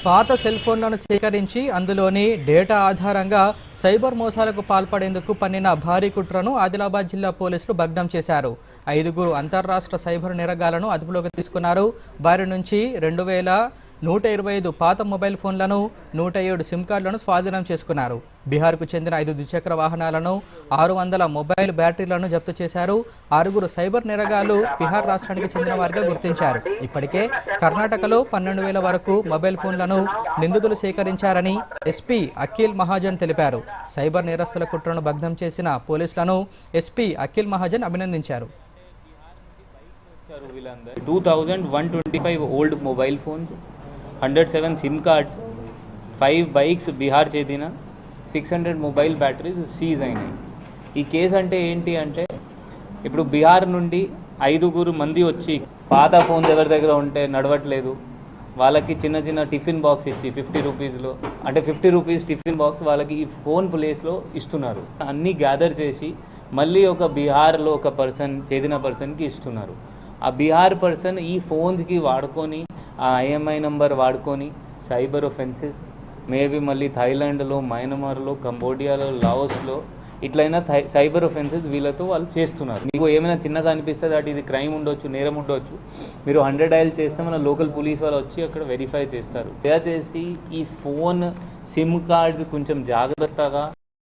పాత సెల్ ఫోన్లను సేకరించి అందులోని డేటా ఆధారంగా సైబర్ మోసాలకు పాల్పడేందుకు పన్నిన భారీ కుట్రను ఆదిలాబాద్ జిల్లా పోలీసులు భగ్నం చేశారు. 5 అంతర్రాష్ట్ర సైబర్ నేరగాళ్లను అదుపులోకి తీసుకున్నారు. వారి నుంచి 2125 పాత మొబైల్ ఫోన్లను 107 సిమ్ కార్డులను స్వాధీనం చేసుకున్నారు. బీహార్కు చెందిన 5 ద్విచక్ర వాహనాలను 600 మొబైల్ బ్యాటరీలను జప్తు చేశారు. 6 సైబర్ నేరగాళ్లు బీహార్ రాష్ట్రానికి చెందిన వారిగా గుర్తించారు. ఇప్పటికే కర్ణాటకలో 12,000 వరకు మొబైల్ ఫోన్లను నిందితులు సేకరించారని ఎస్పీ అఖిల్ మహాజన్ తెలిపారు. సైబర్ నేరస్తుల కుట్రను భగ్నం చేసిన పోలీసులను ఎస్పీ అఖిల్ మహాజన్ అభినందించారు. 2125 old mobile phones, 107 SIM cards, 5 bikes Bihar చెందిన 600 మొబైల్ బ్యాటరీస్ సీజ్ అయినాయి. ఈ కేసు అంటే ఏంటి అంటే, ఇప్పుడు బీహార్ నుండి 5 మంది వచ్చి పాత ఫోన్స్ ఎవరి దగ్గర ఉంటే నడవట్లేదు వాళ్ళకి చిన్న చిన్న టిఫిన్ బాక్స్ ఇచ్చి 50 రూపీస్లో, అంటే 50 రూపీస్ టిఫిన్ బాక్స్ వాళ్ళకి ఈ ఫోన్ ప్లేస్లో ఇస్తున్నారు. అన్నీ గ్యాదర్ చేసి మళ్ళీ ఒక బీహార్లో ఒక చెందిన పర్సన్కి ఇస్తున్నారు. ఆ బీహార్ పర్సన్ ఈ ఫోన్స్కి వాడుకొని ఆ ఐఎంఐ నెంబర్ వాడుకొని సైబర్ ఒఫెన్సెస్ మేబీ మళ్ళీ థాయిలాండ్లో, మయన్మార్లో, కంబోడియాలో, లాఓస్లో ఇట్లయినా సైబర్ ఒఫెన్సెస్ వీళ్ళతో వాళ్ళు చేస్తున్నారు. మీకు ఏమైనా చిన్నగా అనిపిస్తుంది అటు ఇది క్రైమ్ ఉండొచ్చు, నేరం ఉండొచ్చు, మీరు 100 డయల్ చేస్తే మన లోకల్ పోలీస్ వాళ్ళు వచ్చి అక్కడ వెరిఫై చేస్తారు. దయచేసి ఈ ఫోన్ సిమ్ కార్డ్స్ కొంచెం జాగ్రత్తగా